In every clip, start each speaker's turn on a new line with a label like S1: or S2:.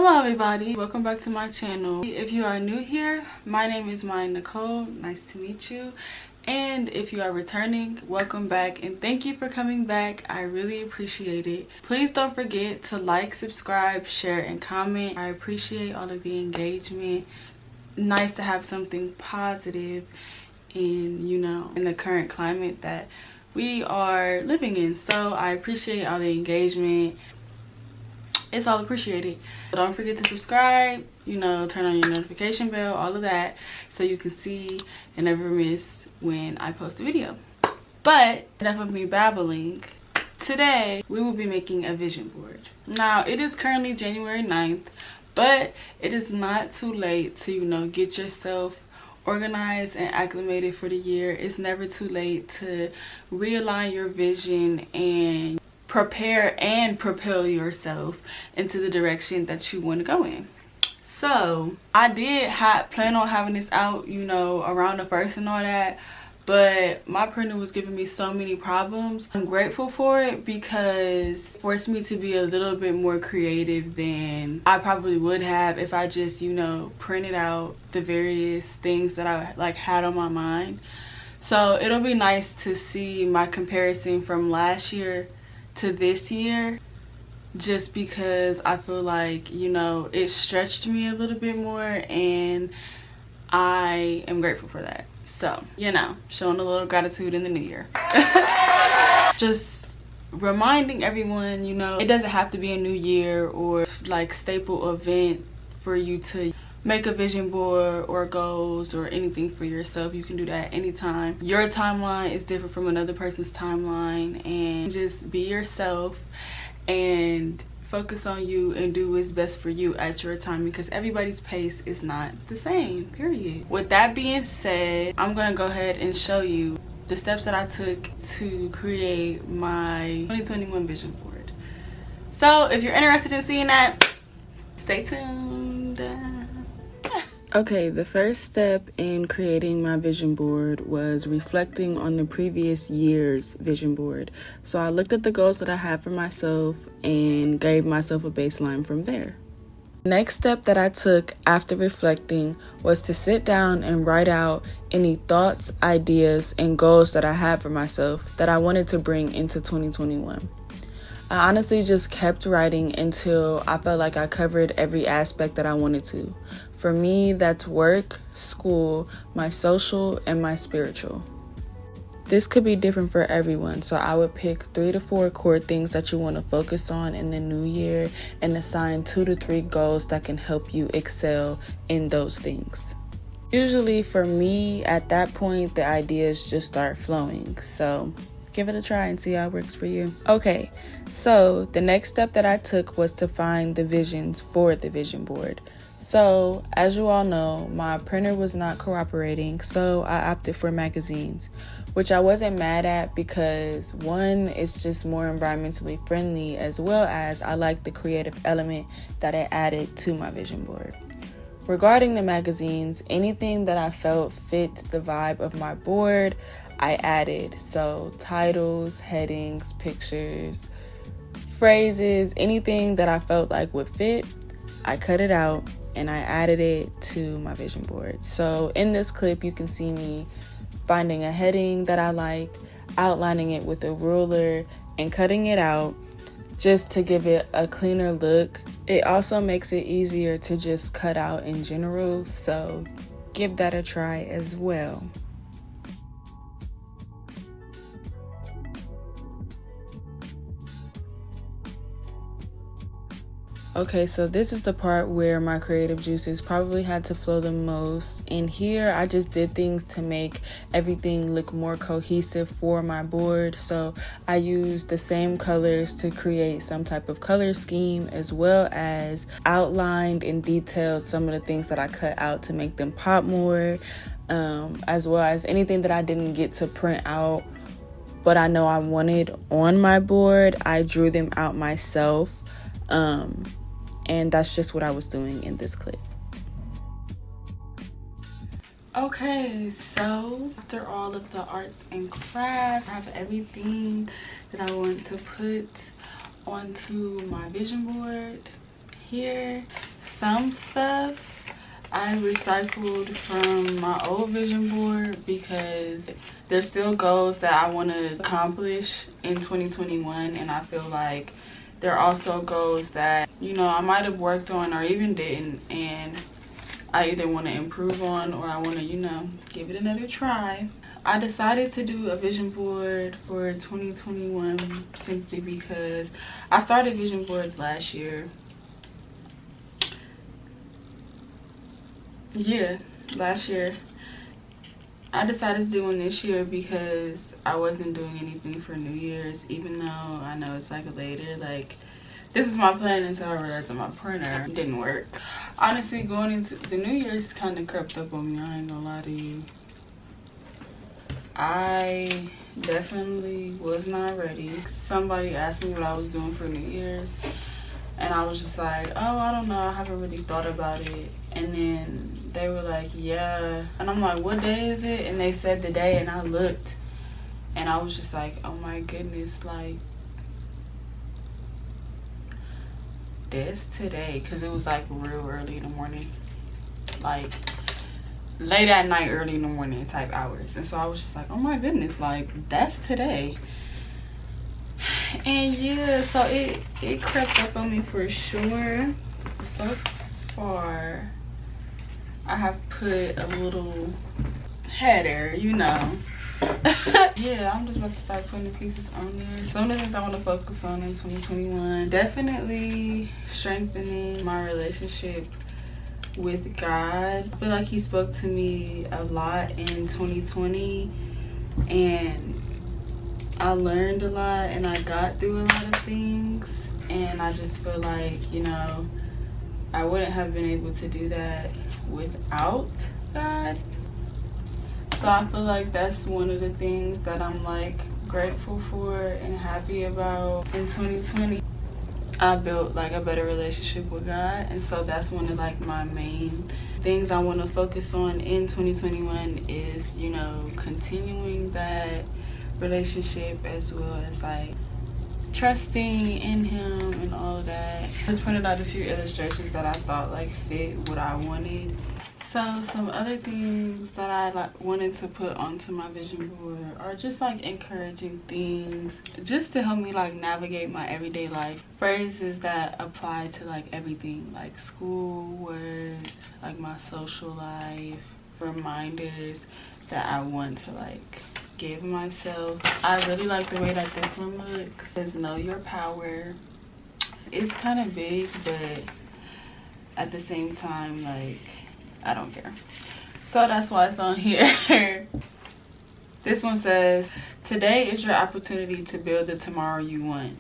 S1: Hello everybody, welcome back to my channel. If you are new here, my name is Nikol. Nice to meet you. And if you are returning, welcome back and thank you for coming back. I really appreciate it. Please don't forget to like, subscribe, share, and comment. I appreciate all of the engagement. Nice to have something positive in the current climate that we are living in. So I appreciate all the engagement. It's all appreciated. Don't forget to subscribe, turn on your notification bell, all of that, so you can see and never miss when I post a video. But enough of me babbling. Today we will be making a vision board. Now it is currently January 9th, but it is not too late to get yourself organized and acclimated for the year. It's never too late to realign your vision and prepare and propel yourself into the direction that you want to go in. So I did plan on having this out around the 1st and all that, but my printer was giving me so many problems. I'm grateful for it because it forced me to be a little bit more creative than I probably would have if I just printed out the various things that I had on my mind. So it'll be nice to see my comparison from last year to this year, just because I feel like it stretched me a little bit more, and I am grateful for that. So showing a little gratitude in the new year. Just reminding everyone, it doesn't have to be a new year or staple event for you to make a vision board or goals or anything for yourself. You can do that anytime. Your timeline is different from another person's timeline, and just be yourself and focus on you and do what's best for you at your time, because everybody's pace is not the same, period. With that being said, I'm gonna go ahead and show you the steps that I took to create my 2021 vision board. So if you're interested in seeing that, stay tuned. Okay, the first step in creating my vision board was reflecting on the previous year's vision board. So I looked at the goals that I had for myself and gave myself a baseline from there. The next step that I took after reflecting was to sit down and write out any thoughts, ideas, and goals that I had for myself that I wanted to bring into 2021. I honestly just kept writing until I felt like I covered every aspect that I wanted to. For me, that's work, school, my social, and my spiritual. This could be different for everyone, so I would pick 3 to 4 core things that you want to focus on in the new year and assign 2 to 3 goals that can help you excel in those things. Usually for me, at that point, the ideas just start flowing, so give it a try and see how it works for you. Okay, so the next step that I took was to find the visions for the vision board. So as you all know, my printer was not cooperating, so I opted for magazines, which I wasn't mad at because one, it's just more environmentally friendly, as well as I like the creative element that it added to my vision board. Regarding the magazines, anything that I felt fit the vibe of my board, I added. So titles, headings, pictures, phrases, anything that I felt like would fit, I cut it out and I added it to my vision board. So in this clip, you can see me finding a heading that I like, outlining it with a ruler, and cutting it out just to give it a cleaner look. It also makes it easier to just cut out in general, so give that a try as well. Okay, so this is the part where my creative juices probably had to flow the most. And here I just did things to make everything look more cohesive for my board. So I used the same colors to create some type of color scheme, as well as outlined and detailed some of the things that I cut out to make them pop more, as well as anything that I didn't get to print out but I know I wanted on my board. I drew them out myself. And that's just what I was doing in this clip. Okay, so after all of the arts and crafts, I have everything that I want to put onto my vision board here. Some stuff I recycled from my old vision board because there's still goals that I want to accomplish in 2021, and I feel like there are also goals that, you know, I might have worked on or even didn't, and I either want to improve on or I want to, you know, give it another try. I decided to do a vision board for 2021 simply because I started vision boards last year. Yeah, last year. I decided to do one this year because I wasn't doing anything for New Year's, even though I know it's like later. Like, this is my plan until I realized that my printer didn't work. Honestly, going into the New Year's kind of crept up on me. I ain't gonna lie to you. I definitely was not ready. Somebody asked me what I was doing for New Year's, and I was just like, oh, I don't know, I haven't really thought about it. And then they were like, yeah. And I'm like, what day is it? And they said the day, and I looked, and I was just like, oh my goodness, like, that's today. Because it was like real early in the morning, like late at night, early in the morning type hours. And so I was just like, oh my goodness, like, that's today. And yeah, so it crept up on me for sure. So far I have put a little header, you know. Yeah, I'm just about to start putting the pieces on there. Some of the things I want to focus on in 2021, definitely strengthening my relationship with God. I feel like he spoke to me a lot in 2020, and I learned a lot, and I got through a lot of things, and I just feel like, you know, I wouldn't have been able to do that without God. So I feel like that's one of the things that I'm like grateful for and happy about in 2020. I built like a better relationship with God, and so that's one of like my main things I want to focus on in 2021 is, you know, continuing that relationship, as well as like trusting in him and all of that. I just printed out a few illustrations that I thought like fit what I wanted. So some other things that I like wanted to put onto my vision board are just like encouraging things just to help me like navigate my everyday life. Phrases that apply to like everything, like school, work, like my social life. Reminders that I want to like give myself. I really like the way that this one looks. It says know your power. It's kind of big, but at the same time, like, I don't care. So that's why it's on here. This one says, today is your opportunity to build the tomorrow you want.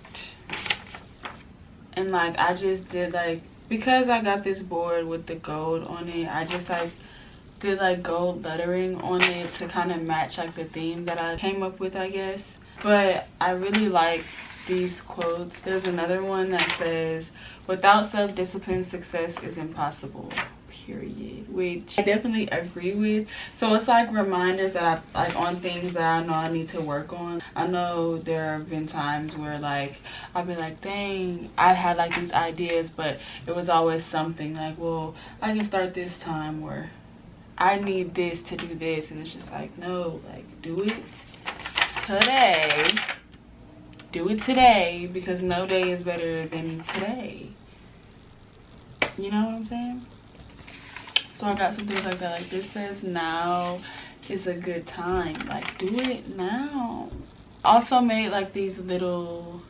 S1: And like, I just did like, because I got this board with the gold on it, I just like did like gold lettering on it to kind of match like the theme that I came up with, I guess. But I really like these quotes. There's another one that says, without self-discipline, success is impossible, period, which I definitely agree with. So it's like reminders that I like on things that I know I need to work on. I know there have been times where like I've been like, dang, I had like these ideas, but it was always something like, well, I can start this time, or I need this to do this. And it's just like, no, like, do it today. Do it today, because no day is better than today. You know what I'm saying? So I got some things like that. Like this says, now is a good time. Like, do it now. Also made like these little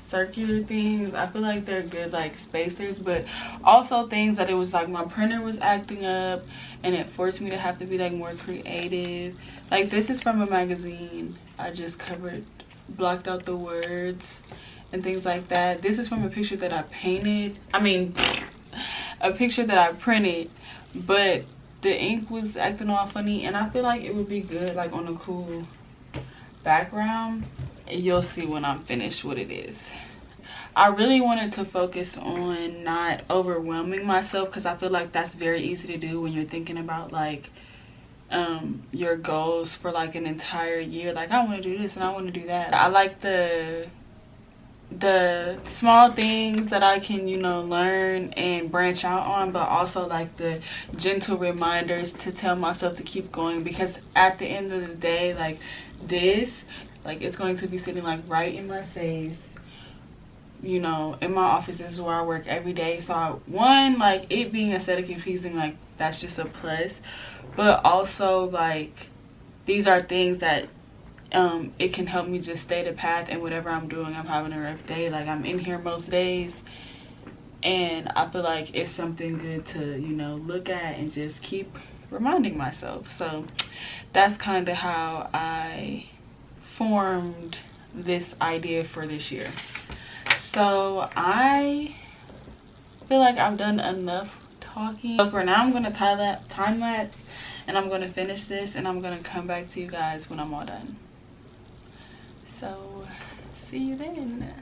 S1: circular things. I feel like they're good like spacers, but also things that it was like my printer was acting up and it forced me to have to be like more creative. Like this is from a magazine. I just blocked out the words and things like that. This is from a picture that I painted. I mean, a picture that I printed, but the ink was acting all funny, and I feel like it would be good like on a cool background. You'll see when I'm finished what it is. I really wanted to focus on not overwhelming myself, because I feel like that's very easy to do when you're thinking about like your goals for like an entire year. Like, I want to do this and I want to do that. I like the the small things that I can, you know, learn and branch out on, but also like the gentle reminders to tell myself to keep going, because at the end of the day, like this, like it's going to be sitting like right in my face, you know, in my office. Is where I work every day. So one, like it being aesthetically pleasing, like that's just a plus, but also like these are things that it can help me just stay the path, and whatever I'm doing, I'm having a rough day, like I'm in here most days, and I feel like it's something good to, you know, look at and just keep reminding myself. So that's kind of how I formed this idea for this year. So I feel like I've done enough talking. So for now, I'm gonna time lapse, and I'm gonna finish this, and I'm gonna come back to you guys when I'm all done. So see you then.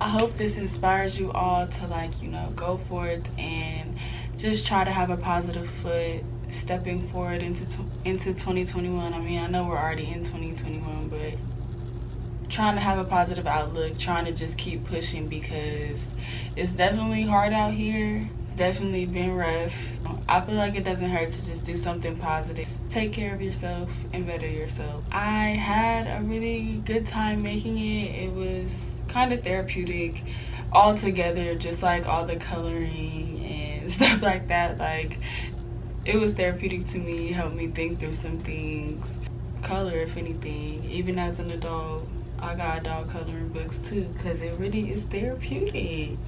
S1: I hope this inspires you all to, like, you know, go forth and just try to have a positive foot stepping forward into 2021. I mean, I know we're already in 2021, but trying to have a positive outlook, trying to just keep pushing, because it's definitely hard out here. It's definitely been rough. I feel like it doesn't hurt to just do something positive. Take care of yourself and better yourself. I had a really good time making it. It was kind of therapeutic all together, just like all the coloring and stuff like that. Like, it was therapeutic to me, helped me think through some things. Color, if anything, even as an adult, I got adult coloring books too, because it really is therapeutic.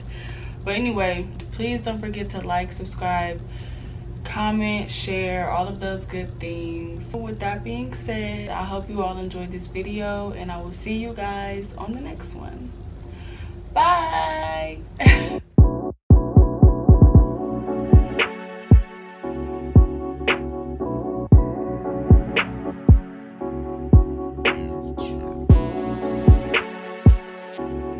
S1: But anyway, please don't forget to like, subscribe, comment, share, all of those good things. With that being said, I hope you all enjoyed this video, and I will see you guys on the next one.